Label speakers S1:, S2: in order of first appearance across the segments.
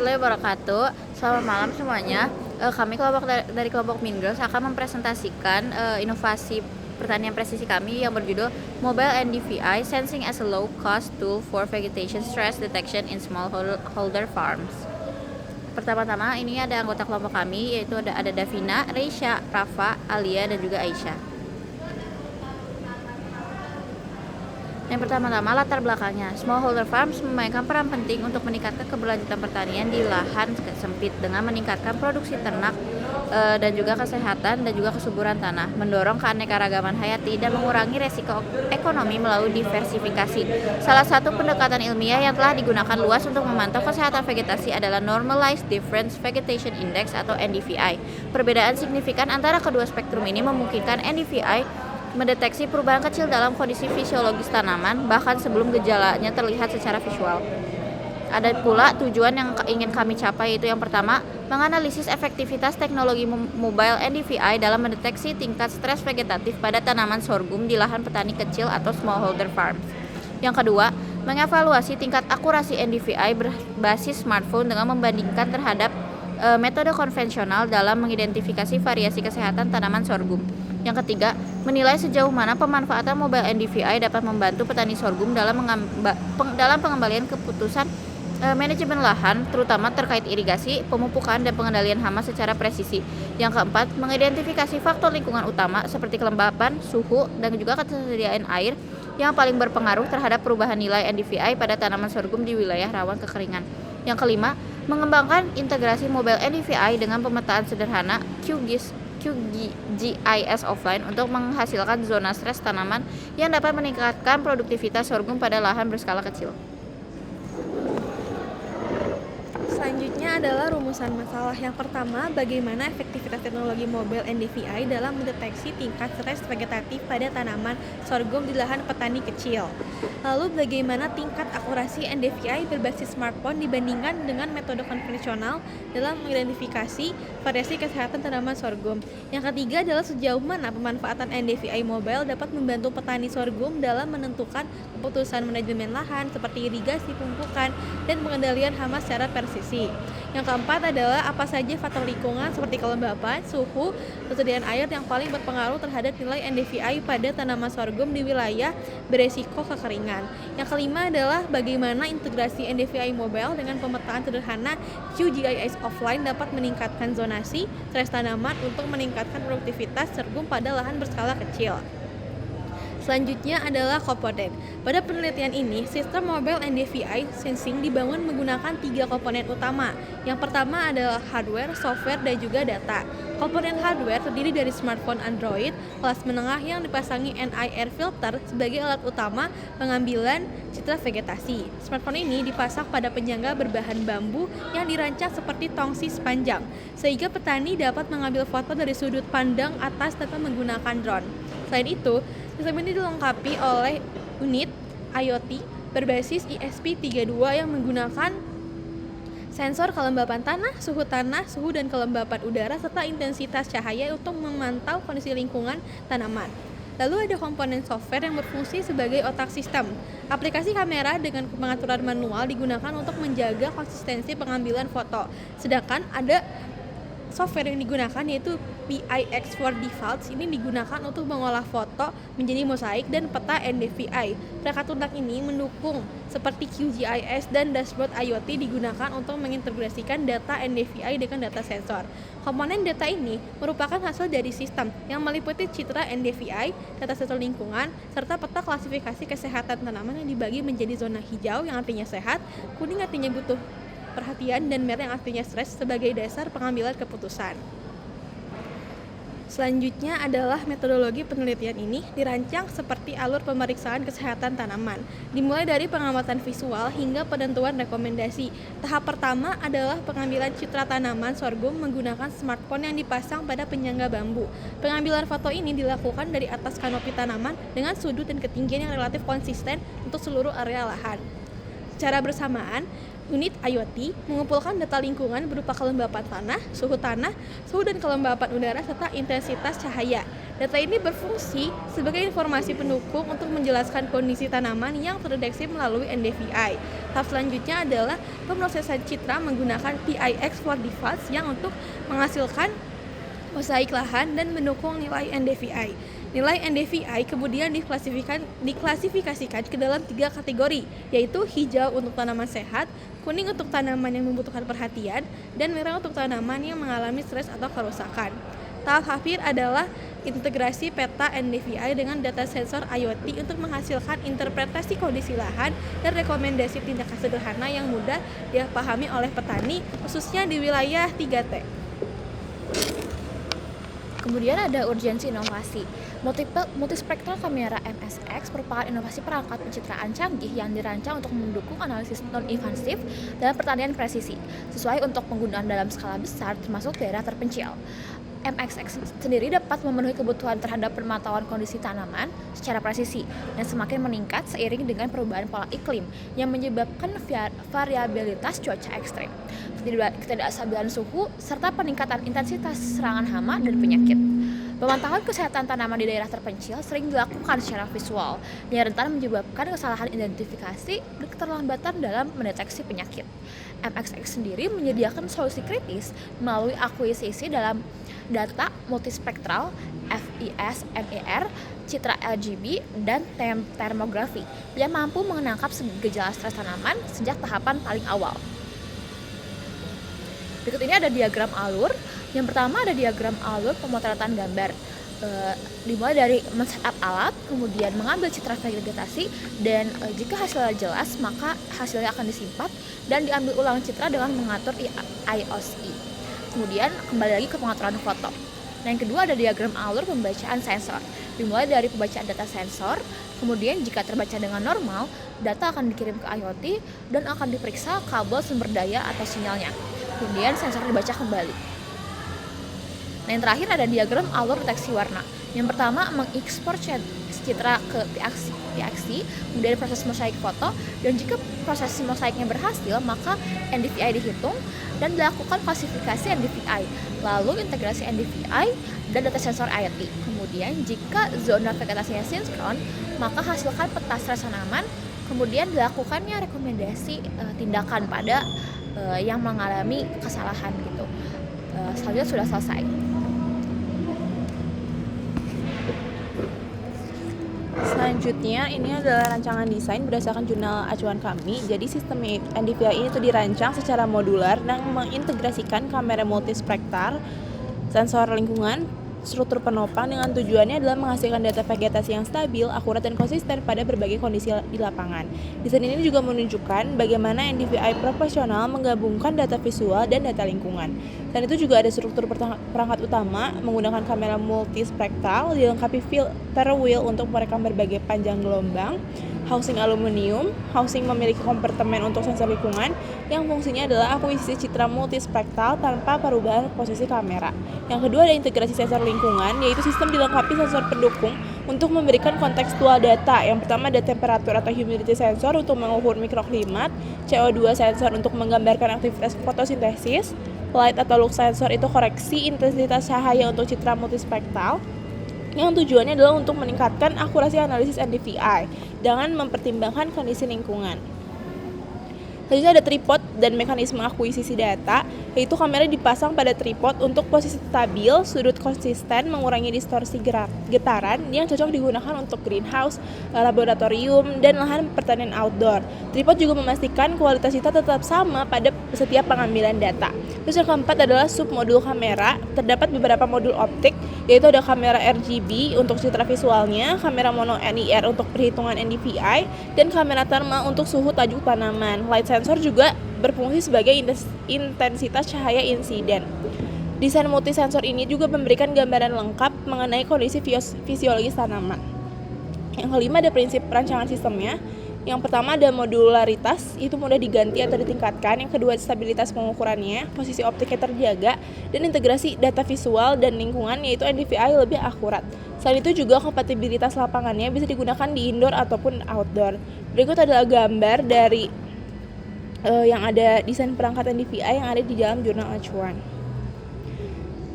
S1: Wabarakatuh. Selamat malam semuanya. Kami dari kelompok Mean Girls akan mempresentasikan inovasi pertanian presisi kami yang berjudul Mobile NDVI Sensing as a Low Cost Tool for Vegetation Stress Detection in Smallholder Farms. Pertama-tama ini ada anggota kelompok kami, yaitu ada Davina, Reisha, Rafa, Alia, dan juga Aisyah. Yang pertama-tama latar belakangnya, smallholder farms memainkan peran penting untuk meningkatkan keberlanjutan pertanian di lahan sempit dengan meningkatkan produksi ternak dan juga kesehatan dan juga kesuburan tanah, mendorong keanekaragaman hayati dan mengurangi resiko ekonomi melalui diversifikasi. Salah satu pendekatan ilmiah yang telah digunakan luas untuk memantau kesehatan vegetasi adalah Normalized Difference Vegetation Index atau NDVI. Perbedaan signifikan antara kedua spektrum ini memungkinkan NDVI mendeteksi perubahan kecil dalam kondisi fisiologis tanaman bahkan sebelum gejalanya terlihat secara visual. Ada pula tujuan yang ingin kami capai, yaitu yang pertama, menganalisis efektivitas teknologi mobile NDVI dalam mendeteksi tingkat stres vegetatif pada tanaman sorghum di lahan petani kecil atau smallholder farms. Yang kedua, mengevaluasi tingkat akurasi NDVI berbasis smartphone dengan membandingkan terhadap metode konvensional dalam mengidentifikasi variasi kesehatan tanaman sorghum. Yang ketiga, menilai sejauh mana pemanfaatan mobile NDVI dapat membantu petani sorghum dalam pengembalian keputusan manajemen lahan, terutama terkait irigasi, pemupukan, dan pengendalian hama secara presisi. Yang keempat, mengidentifikasi faktor lingkungan utama seperti kelembapan, suhu, dan juga ketersediaan air yang paling berpengaruh terhadap perubahan nilai NDVI pada tanaman sorghum di wilayah rawan kekeringan. Yang kelima, mengembangkan integrasi mobile NDVI dengan pemetaan sederhana QGIS offline untuk menghasilkan zona stres tanaman yang dapat meningkatkan produktivitas sorghum pada lahan berskala kecil.
S2: Selanjutnya adalah rumusan masalah. Yang pertama, bagaimana efektivitas teknologi mobile NDVI dalam mendeteksi tingkat stres vegetatif pada tanaman sorghum di lahan petani kecil. Lalu bagaimana tingkat akurasi NDVI berbasis smartphone dibandingkan dengan metode konvensional dalam mengidentifikasi variasi kesehatan tanaman sorghum. Yang ketiga adalah sejauh mana pemanfaatan NDVI mobile dapat membantu petani sorghum dalam menentukan keputusan manajemen lahan seperti irigasi, pemupukan, dan pengendalian hama secara presisi. Yang keempat adalah apa saja faktor lingkungan seperti kelembapan, suhu, ketersediaan air yang paling berpengaruh terhadap nilai NDVI pada tanaman sorghum di wilayah beresiko kekeringan. Yang kelima adalah bagaimana integrasi NDVI mobile dengan pemetaan sederhana QGIS offline dapat meningkatkan zonasi stres tanaman untuk meningkatkan produktivitas sorghum pada lahan berskala kecil. Selanjutnya adalah komponen. Pada penelitian ini, sistem mobile NDVI sensing dibangun menggunakan 3 komponen utama. Yang pertama adalah hardware, software, dan juga data. Komponen hardware terdiri dari smartphone Android kelas menengah yang dipasangi NIR filter sebagai alat utama pengambilan citra vegetasi. Smartphone ini dipasang pada penyangga berbahan bambu yang dirancang seperti tongsi sepanjang, sehingga petani dapat mengambil foto dari sudut pandang atas tanpa menggunakan drone. Selain itu, sistem ini dilengkapi oleh unit IoT berbasis ESP32 yang menggunakan sensor kelembapan tanah, suhu dan kelembapan udara serta intensitas cahaya untuk memantau kondisi lingkungan tanaman. Lalu ada komponen software yang berfungsi sebagai otak sistem. Aplikasi kamera dengan pengaturan manual digunakan untuk menjaga konsistensi pengambilan foto. Sedangkan ada software yang digunakan yaitu PIX4 Defaults. Ini digunakan untuk mengolah foto menjadi mosaik dan peta NDVI. Perangkat lunak ini mendukung seperti QGIS dan dashboard IoT digunakan untuk mengintegrasikan data NDVI dengan data sensor. Komponen data ini merupakan hasil dari sistem yang meliputi citra NDVI, data sensor lingkungan, serta peta klasifikasi kesehatan tanaman yang dibagi menjadi zona hijau yang artinya sehat, kuning artinya butuh perhatian, dan merah yang artinya stres sebagai dasar pengambilan keputusan. Selanjutnya adalah metodologi penelitian ini dirancang seperti alur pemeriksaan kesehatan tanaman, dimulai dari pengamatan visual hingga penentuan rekomendasi. Tahap pertama adalah pengambilan citra tanaman sorghum menggunakan smartphone yang dipasang pada penyangga bambu. Pengambilan foto ini dilakukan dari atas kanopi tanaman dengan sudut dan ketinggian yang relatif konsisten untuk seluruh area lahan. Secara bersamaan, unit IoT mengumpulkan data lingkungan berupa kelembapan tanah, suhu dan kelembapan udara, serta intensitas cahaya. Data ini berfungsi sebagai informasi pendukung untuk menjelaskan kondisi tanaman yang terdeteksi melalui NDVI. Tahap selanjutnya adalah pemrosesan citra menggunakan PIX4 device yang untuk menghasilkan mosaik lahan dan mendukung nilai NDVI. Nilai NDVI kemudian diklasifikasikan ke dalam 3 kategori, yaitu hijau untuk tanaman sehat, kuning untuk tanaman yang membutuhkan perhatian, dan merah untuk tanaman yang mengalami stres atau kerusakan. Tahap akhir adalah integrasi peta NDVI dengan data sensor IoT untuk menghasilkan interpretasi kondisi lahan dan rekomendasi tindakan sederhana yang mudah dipahami oleh petani, khususnya di wilayah 3T.
S1: Kemudian ada urgensi inovasi. Multispectral kamera MSX merupakan inovasi perangkat pencitraan canggih yang dirancang untuk mendukung analisis non-invasif dalam pertanian presisi, sesuai untuk penggunaan dalam skala besar termasuk daerah terpencil. MXX sendiri dapat memenuhi kebutuhan terhadap pemantauan kondisi tanaman secara presisi dan semakin meningkat seiring dengan perubahan pola iklim yang menyebabkan variabilitas cuaca ekstrim, ketidakstabilan suhu, serta peningkatan intensitas serangan hama dan penyakit. Pemantauan kesehatan tanaman di daerah terpencil sering dilakukan secara visual yang rentan menyebabkan kesalahan identifikasi dan keterlambatan dalam mendeteksi penyakit. MXX sendiri menyediakan solusi kritis melalui akuisisi dalam data multispektral, FIS, NIR, citra RGB, dan termografi yang mampu menangkap gejala stres tanaman sejak tahapan paling awal. Berikut ini ada diagram alur. Yang pertama ada diagram alur pemotretan gambar. Dimulai dari men-setup alat, kemudian mengambil citra vegetasi, dan jika hasilnya jelas maka hasilnya akan disimpan dan diambil ulang citra dengan mengatur IOSI. Kemudian kembali lagi ke pengaturan foto. Nah, yang kedua ada diagram alur pembacaan sensor. Dimulai dari pembacaan data sensor, kemudian jika terbaca dengan normal, data akan dikirim ke IoT dan akan diperiksa kabel sumber daya atau sinyalnya. Kemudian sensor dibaca kembali. Nah, yang terakhir ada diagram alur deteksi warna. Yang pertama mengekspor citra ke PXC, kemudian proses mosaik foto, dan jika proses mosaiknya berhasil maka NDVI dihitung dan dilakukan klasifikasi NDVI, lalu integrasi NDVI dan data sensor IoT. Kemudian jika zona vegetasinya sinkron maka hasilkan peta stres tanaman, kemudian dilakukannya rekomendasi tindakan pada yang mengalami kesalahan gitu. Selanjutnya sudah selesai.
S3: Selanjutnya ini adalah rancangan desain berdasarkan jurnal acuan kami. Jadi sistem NDVI ini tuh dirancang secara modular dan mengintegrasikan kamera multispektral, sensor lingkungan, struktur penopang dengan tujuannya adalah menghasilkan data vegetasi yang stabil, akurat dan konsisten pada berbagai kondisi di lapangan. Desain ini juga menunjukkan bagaimana NDVI profesional menggabungkan data visual dan data lingkungan. Dan itu juga ada struktur perangkat utama menggunakan kamera multispektral dilengkapi filter wheel untuk merekam berbagai panjang gelombang, housing aluminium, housing memiliki kompartemen untuk sensor lingkungan yang fungsinya adalah akuisisi citra multispektral tanpa perubahan posisi kamera. Yang kedua ada integrasi sensor lingkungan, yaitu sistem dilengkapi sensor pendukung untuk memberikan kontekstual data. Yang pertama ada temperatur atau humidity sensor untuk mengukur mikroklimat, CO2 sensor untuk menggambarkan aktivitas fotosintesis, light atau lux sensor itu koreksi intensitas cahaya untuk citra multispektral, yang tujuannya adalah untuk meningkatkan akurasi analisis NDVI dengan mempertimbangkan kondisi lingkungan. Selanjutnya ada tripod dan mekanisme akuisisi data, yaitu kamera dipasang pada tripod untuk posisi stabil, sudut konsisten, mengurangi distorsi getaran yang cocok digunakan untuk greenhouse, laboratorium, dan lahan pertanian outdoor. Tripod juga memastikan kualitas data tetap sama pada setiap pengambilan data. Terus yang keempat adalah submodul kamera. Terdapat beberapa modul optik, yaitu ada kamera RGB untuk citra visualnya, kamera mono NIR untuk perhitungan NDVI, dan kamera thermal untuk suhu tajuk tanaman. Light sensor juga berfungsi sebagai intensitas cahaya insiden. Desain multisensor ini juga memberikan gambaran lengkap mengenai kondisi fisiologis tanaman. Yang kelima ada prinsip perancangan sistemnya. Yang pertama ada modularitas, itu mudah diganti atau ditingkatkan. Yang kedua stabilitas pengukurannya, posisi optiknya terjaga, dan integrasi data visual dan lingkungan, yaitu NDVI lebih akurat. Selain itu juga kompatibilitas lapangannya bisa digunakan di indoor ataupun outdoor. Berikut adalah gambar dari yang ada desain perangkat NDVI yang ada di dalam jurnal acuan.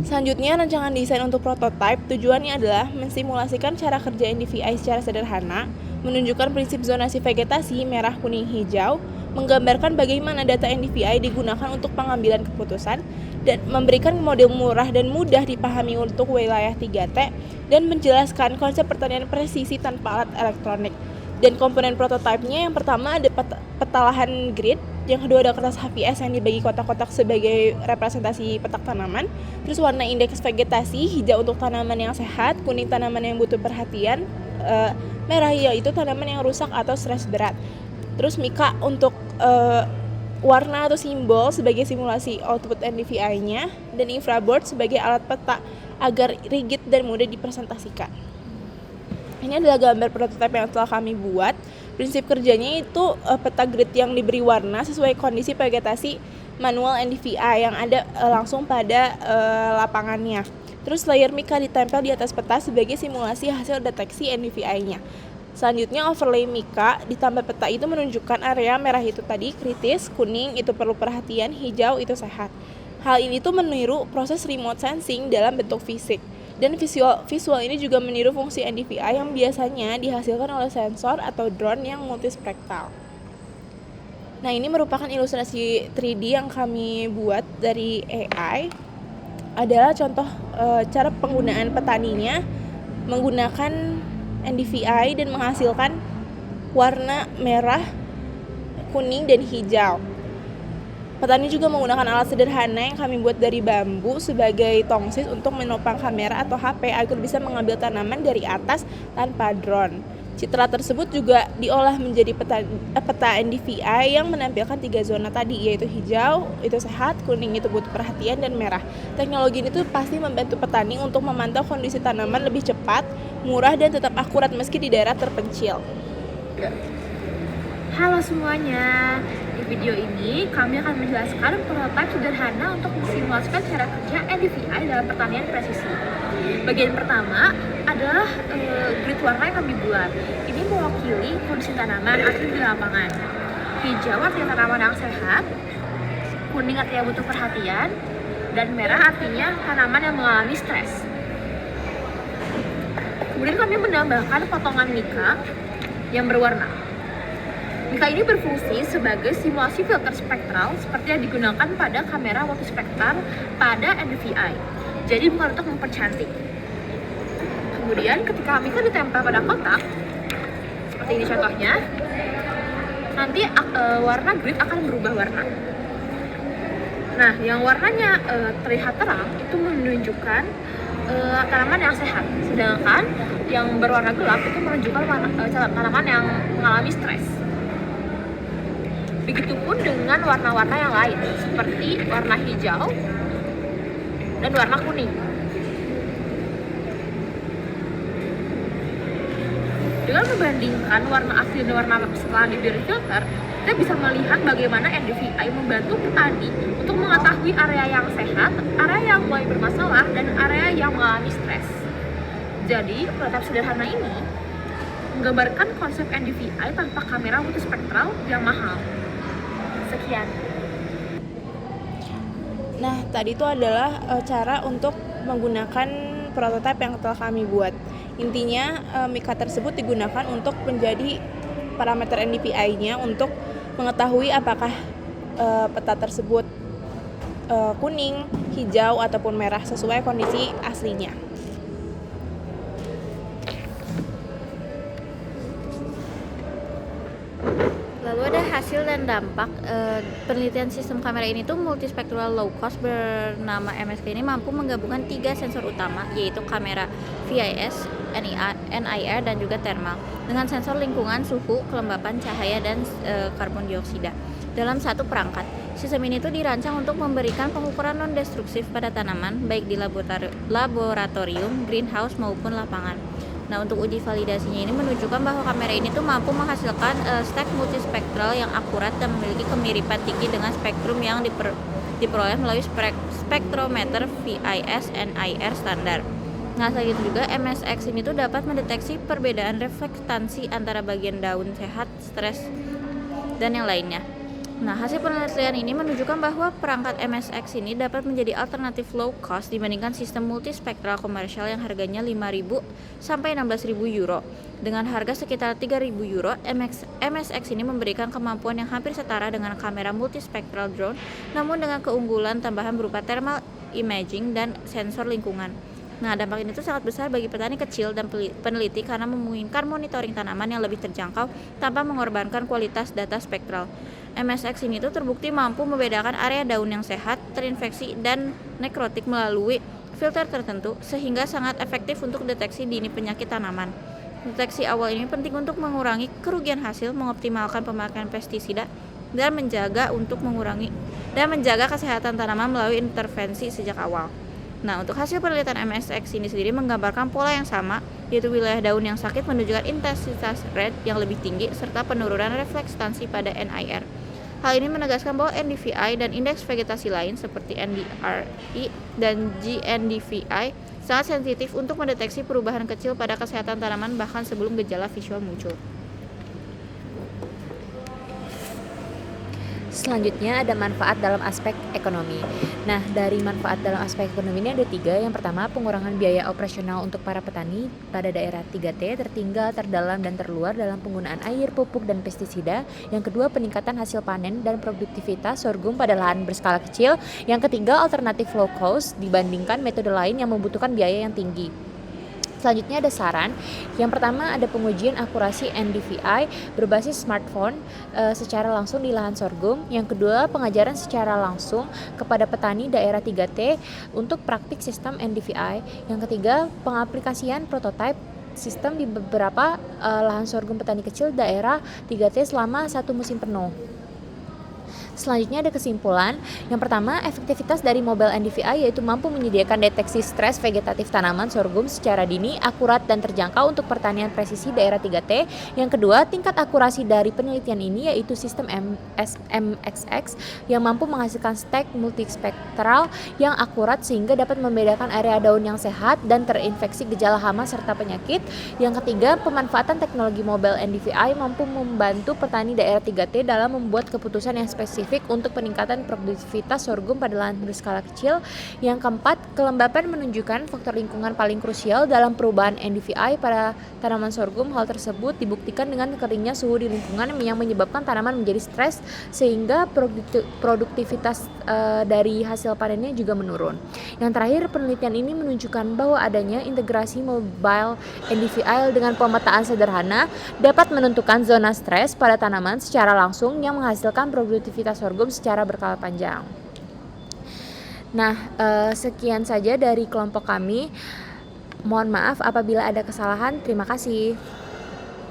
S3: Selanjutnya, rancangan desain untuk prototipe tujuannya adalah mensimulasikan cara kerja NDVI secara sederhana, menunjukkan prinsip zonasi vegetasi merah, kuning, hijau, menggambarkan bagaimana data NDVI digunakan untuk pengambilan keputusan, dan memberikan model murah dan mudah dipahami untuk wilayah 3T, dan menjelaskan konsep pertanian presisi tanpa alat elektronik. Dan komponen prototipenya yang pertama ada peta lahan grid, yang kedua ada kertas HVS yang dibagi kotak-kotak sebagai representasi petak tanaman, terus warna indeks vegetasi, hijau untuk tanaman yang sehat, kuning tanaman yang butuh perhatian, merah yaitu tanaman yang rusak atau stres berat. Terus mika untuk warna atau simbol sebagai simulasi output NDVI-nya, dan infraboard sebagai alat peta agar rigid dan mudah dipresentasikan. Ini adalah gambar prototipe yang telah kami buat. Prinsip kerjanya itu peta grid yang diberi warna sesuai kondisi vegetasi manual NDVI yang ada langsung pada lapangannya. Terus layer mika ditempel di atas peta sebagai simulasi hasil deteksi NDVI-nya. Selanjutnya overlay mika ditambah peta itu menunjukkan area merah itu tadi kritis, kuning itu perlu perhatian, hijau itu sehat. Hal ini tuh meniru proses remote sensing dalam bentuk fisik. Dan visual ini juga meniru fungsi NDVI yang biasanya dihasilkan oleh sensor atau drone yang multispektral. Nah, ini merupakan ilustrasi 3D yang kami buat dari AI. Adalah contoh cara penggunaan petaninya menggunakan NDVI dan menghasilkan warna merah, kuning, dan hijau. Petani juga menggunakan alat sederhana yang kami buat dari bambu sebagai tongsis untuk menopang kamera atau HP agar bisa mengambil tanaman dari atas tanpa drone. Citra tersebut juga diolah menjadi peta NDVI yang menampilkan 3 zona tadi, yaitu hijau, itu sehat, kuning itu butuh perhatian, dan merah. Teknologi ini tuh pasti membantu petani untuk memantau kondisi tanaman lebih cepat, murah, dan tetap akurat meski di daerah terpencil.
S4: Halo semuanya, di video ini kami akan menjelaskan prototipe sederhana untuk mensimulasikan cara kerja NDVI dalam pertanian presisi. Bagian pertama adalah grid warna yang kami buat. Ini mewakili kondisi tanaman asli di lapangan. Hijau artinya tanaman yang sehat, kuning artinya butuh perhatian, dan merah artinya tanaman yang mengalami stres. Kemudian kami menambahkan potongan mika yang berwarna. Mika ini berfungsi sebagai simulasi filter spektral seperti yang digunakan pada kamera multispektral pada NDVI. Jadi bukan untuk mempercantik. Kemudian ketika mika ditempel pada kotak, seperti ini contohnya, nanti warna grid akan berubah warna. Nah, yang warnanya terlihat terang itu menunjukkan tanaman yang sehat, sedangkan yang berwarna gelap itu menunjukkan tanaman yang mengalami stres. Begitupun dengan warna-warna yang lain, seperti warna hijau dan warna kuning. Dengan membandingkan warna asli dan warna setelah diberi filter, kita bisa melihat bagaimana NDVI membantu petani untuk mengetahui area yang sehat, area yang mulai bermasalah, dan area yang mengalami stres. Jadi, prototipe sederhana ini menggambarkan konsep NDVI tanpa kamera multispektral yang mahal. Sekian.
S3: Nah, tadi itu adalah cara untuk menggunakan prototipe yang telah kami buat. Intinya, mika tersebut digunakan untuk menjadi parameter NDVI-nya untuk mengetahui apakah peta tersebut kuning, hijau, ataupun merah sesuai kondisi aslinya.
S1: Lalu ada hasil dan dampak. Penelitian sistem kamera ini tuh multispectral low cost bernama MSK ini mampu menggabungkan 3 sensor utama, yaitu kamera VIS, NIR, dan juga thermal, dengan sensor lingkungan, suhu, kelembapan cahaya, dan karbon dioksida dalam satu perangkat. Sistem ini tuh dirancang untuk memberikan pengukuran non-destruktif pada tanaman, baik di laboratorium, greenhouse, maupun lapangan. Nah, untuk uji validasinya ini menunjukkan bahwa kamera ini tuh mampu menghasilkan stack multispektral yang akurat dan memiliki kemiripan tinggi dengan spektrum yang diperoleh melalui spektrometer VIS NIR standar. Nah, selain itu juga MSX ini tuh dapat mendeteksi perbedaan reflektansi antara bagian daun sehat, stres, dan yang lainnya. Nah, hasil penelitian ini menunjukkan bahwa perangkat MSX ini dapat menjadi alternatif low cost dibandingkan sistem multispektral komersial yang harganya 5.000 sampai 16.000 euro. Dengan harga sekitar 3.000 euro, MSX ini memberikan kemampuan yang hampir setara dengan kamera multispektral drone, namun dengan keunggulan tambahan berupa thermal imaging dan sensor lingkungan. Nah, dampak ini tuh sangat besar bagi petani kecil dan peneliti karena memungkinkan monitoring tanaman yang lebih terjangkau tanpa mengorbankan kualitas data spektral. MSX ini tuh terbukti mampu membedakan area daun yang sehat, terinfeksi, dan nekrotik melalui filter tertentu, sehingga sangat efektif untuk deteksi dini penyakit tanaman. Deteksi awal ini penting untuk mengurangi kerugian hasil, mengoptimalkan pemakaian pestisida, dan menjaga kesehatan tanaman melalui intervensi sejak awal. Nah, untuk hasil penelitian MSX ini sendiri menggambarkan pola yang sama, yaitu wilayah daun yang sakit menunjukkan intensitas red yang lebih tinggi serta penurunan reflektansi pada NIR. Hal ini menegaskan bahwa NDVI dan indeks vegetasi lain seperti NDRI dan GNDVI sangat sensitif untuk mendeteksi perubahan kecil pada kesehatan tanaman bahkan sebelum gejala visual muncul.
S5: Selanjutnya ada manfaat dalam aspek ekonomi. Nah, dari manfaat dalam aspek ekonomi ini ada 3. Yang pertama, pengurangan biaya operasional untuk para petani pada daerah 3T, tertinggal, terdalam, dan terluar dalam penggunaan air, pupuk, dan pestisida. Yang kedua, peningkatan hasil panen dan produktivitas sorghum pada lahan berskala kecil. Yang ketiga, alternatif low cost dibandingkan metode lain yang membutuhkan biaya yang tinggi. Selanjutnya ada saran. Yang pertama ada pengujian akurasi NDVI berbasis smartphone secara langsung di lahan sorghum. Yang kedua pengajaran secara langsung kepada petani daerah 3T untuk praktik sistem NDVI. Yang ketiga pengaplikasian prototipe sistem di beberapa lahan sorghum petani kecil daerah 3T selama 1 musim penuh. Selanjutnya ada kesimpulan. Yang pertama, efektivitas dari mobile NDVI yaitu mampu menyediakan deteksi stres vegetatif tanaman sorghum secara dini, akurat, dan terjangkau untuk pertanian presisi daerah 3T. Yang kedua, tingkat akurasi dari penelitian ini yaitu sistem MSX yang mampu menghasilkan stek multispektral yang akurat sehingga dapat membedakan area daun yang sehat dan terinfeksi gejala hama serta penyakit. Yang ketiga, pemanfaatan teknologi mobile NDVI mampu membantu petani daerah 3T dalam membuat keputusan yang spesifik untuk peningkatan produktivitas sorghum pada lahan berskala kecil. Yang keempat, kelembapan menunjukkan faktor lingkungan paling krusial dalam perubahan NDVI pada tanaman sorghum. Hal tersebut dibuktikan dengan keringnya suhu di lingkungan yang menyebabkan tanaman menjadi stres sehingga produktivitas dari hasil panennya juga menurun. Yang terakhir, penelitian ini menunjukkan bahwa adanya integrasi mobile NDVI dengan pemetaan sederhana dapat menentukan zona stres pada tanaman secara langsung yang menghasilkan produktivitas sorghum secara berkala panjang. Nah, sekian saja dari kelompok kami. Mohon maaf apabila ada kesalahan. Terima kasih.